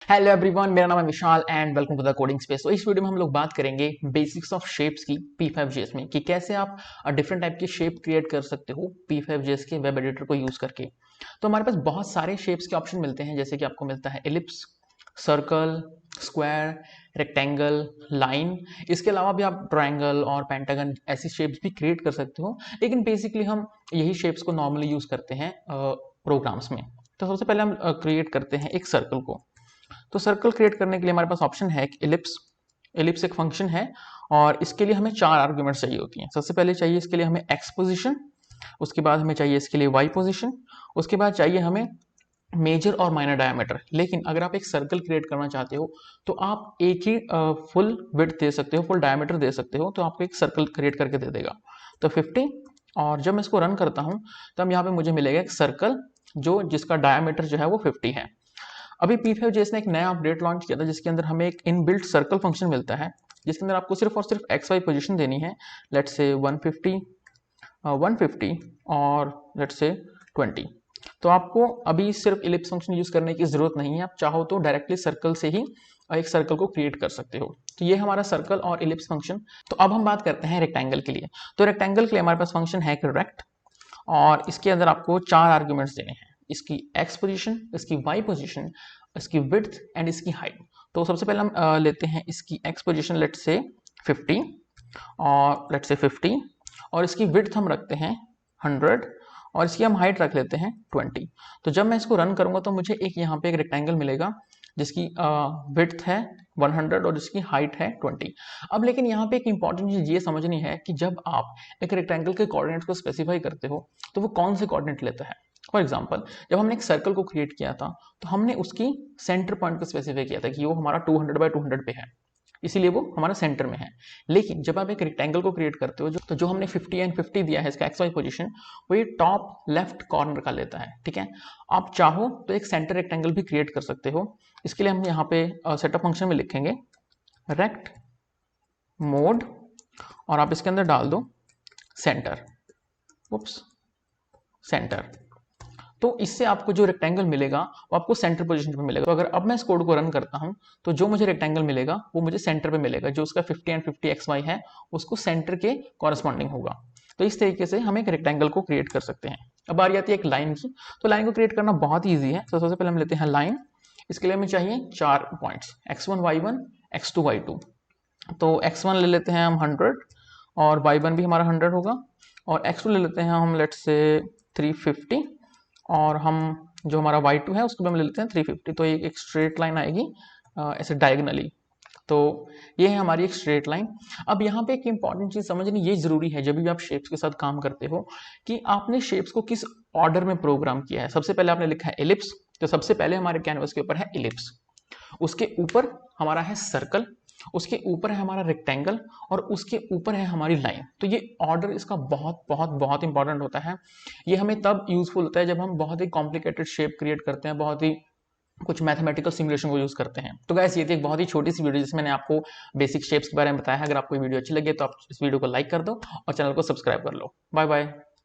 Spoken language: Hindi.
हेलो एवरीवन, मेरा नाम है Vishal and welcome to the coding space. तो इस वीडियो में हम लोग बात करेंगे बेसिक्स ऑफ शेप्स की P5JS में कि कैसे आप डिफरेंट टाइप की शेप क्रिएट कर सकते हो P5JS के वेब एडिटर को यूज करके। तो हमारे पास बहुत सारे शेप्स के ऑप्शन मिलते हैं, जैसे कि आपको मिलता है ellipse, circle, square, rectangle, line. इसके अलावा भी आप ट्रायंगल और पेंटागन ऐसी शेप्स भी क्रिएट कर सकते हो, लेकिन बेसिकली हम यही शेप्स को नॉर्मली यूज करते हैं प्रोग्राम्स में। तो सबसे पहले हम क्रिएट करते हैं एक सर्कल को। तो सर्कल क्रिएट करने के लिए हमारे पास ऑप्शन है इलिप्स। इलिप्स एक फंक्शन है और इसके लिए हमें 4 आर्ग्यूमेंट्स चाहिए होती हैं। सबसे पहले चाहिए इसके लिए हमें एक्स पोजीशन, उसके बाद हमें चाहिए इसके लिए वाई पोजीशन, उसके बाद चाहिए हमें मेजर और माइनर डायमीटर। लेकिन अगर आप एक सर्कल क्रिएट करना चाहते हो तो आप एक ही फुल विड्थ दे सकते हो, फुल डायमीटर दे सकते हो, तो आपको एक सर्कल क्रिएट करके दे देगा। तो 50। और जब मैं इसको रन करता हूं तब यहाँ पे मुझे मिलेगा एक सर्कल जो जिसका डायमीटर जो है वो 50 है। अभी P5JS ने एक नया अपडेट लॉन्च किया था जिसके अंदर हमें एक इनबिल्ट सर्कल फंक्शन मिलता है, जिसके अंदर आपको सिर्फ और सिर्फ एक्स वाई पोजीशन देनी है। लेट्स से 150, 150 और लेट्स से 20। तो आपको अभी सिर्फ इलिप्स फंक्शन यूज करने की जरूरत नहीं है, आप चाहो तो डायरेक्टली सर्कल से ही एक सर्कल को क्रिएट कर सकते हो। तो ये हमारा सर्कल और इलिप्स फंक्शन। तो अब हम बात करते हैं रेक्टेंगल के लिए। तो रेक्टेंगल के लिए हमारे पास फंक्शन है रेक्ट, और इसके अंदर आपको 4 आर्ग्यूमेंट्स देने हैं, इसकी एक्स पोजीशन, इसकी वाई पोजीशन, इसकी विड्थ एंड इसकी हाइट। तो सबसे पहले हम लेते हैं इसकी एक्स पोजीशन, लेट्स से 50 और लेट्स से 50, और इसकी विड्थ हम रखते हैं 100 और इसकी हम हाइट रख लेते हैं 20। तो जब मैं इसको रन करूंगा तो मुझे एक यहाँ पे एक रेक्टेंगल मिलेगा जिसकी विड्थ है 100 और इसकी हाइट है 20। अब लेकिन यहाँ पे एक इंपॉर्टेंट चीज ये समझनी है कि जब आप एक रेक्टेंगल के कोऑर्डिनेट्स को स्पेसिफाई करते हो तो वो कौन से कोऑर्डिनेट लेता है। फॉर एग्जाम्पल, जब हमने एक सर्कल को क्रिएट किया था तो हमने उसकी सेंटर पॉइंट को स्पेसिफाई किया था कि वो हमारा 200 by 200 पे है, इसीलिए वो हमारा सेंटर में है। लेकिन जब आप एक रेक्टेंगल को क्रिएट करते हो तो जो हमने 50 एंड 50 दिया है इसका एक्स वाई पोजीशन, वो ये टॉप लेफ्ट कॉर्नर का लेता है। ठीक है, आप चाहो तो एक सेंटर रेक्टेंगल भी क्रिएट कर सकते हो। इसके लिए हम यहाँ पे सेटअप फंक्शन में लिखेंगे रेक्ट मोड, और आप इसके अंदर डाल दो सेंटर, उप्स, सेंटर। तो इससे आपको जो रेक्टेंगल मिलेगा वो आपको सेंटर पोजीशन पे मिलेगा। तो अगर अब मैं इस कोड को रन करता हूं तो जो मुझे रेक्टेंगल मिलेगा वो मुझे सेंटर पे मिलेगा, जो उसका 50 एंड 50 एक्स वाई है उसको सेंटर के कॉरस्पॉन्डिंग होगा। तो इस तरीके से हम एक रेक्टेंगल को क्रिएट कर सकते हैं। अब बारी आती है एक लाइन की। तो लाइन को क्रिएट करना बहुत ईजी है। तो सबसे पहले हम लेते हैं लाइन। इसके लिए हमें चाहिए 4 points, x1 y1 x2 y2। तो x1 ले लेते हैं हम 100 और y1 भी हमारा 100 होगा, और x2 ले लेते हैं हम लेट्स से 350, और हम जो हमारा y2 है उसको भी हम ले लेते हैं 350। तो एक स्ट्रेट लाइन आएगी ऐसे डायगनली। तो ये है हमारी एक स्ट्रेट लाइन। अब यहाँ पे एक इंपॉर्टेंट चीज समझनी ये जरूरी है जब भी आप शेप्स के साथ काम करते हो कि आपने शेप्स को किस ऑर्डर में प्रोग्राम किया है। सबसे पहले आपने लिखा है एलिप्स, तो सबसे पहले हमारे कैनवस के ऊपर है एलिप्स, उसके ऊपर हमारा है सर्कल, उसके ऊपर है हमारा रेक्टेंगल, और उसके ऊपर है हमारी लाइन। तो ये ऑर्डर इसका बहुत बहुत बहुत इंपॉर्टेंट होता है। ये हमें तब यूजफुल होता है जब हम बहुत ही कॉम्प्लिकेटेड शेप क्रिएट करते हैं, बहुत ही कुछ मैथमेटिकल सिमुलेशन को यूज करते हैं। तो गाइस, ये थी एक बहुत ही छोटी सी वीडियो जिसमें मैंने आपको बेसिक शेप्स के बारे में बताया है। अगर आपको ये वीडियो अच्छी लगी तो आप इस वीडियो को लाइक कर दो और चैनल को सब्सक्राइब कर लो। Bye bye.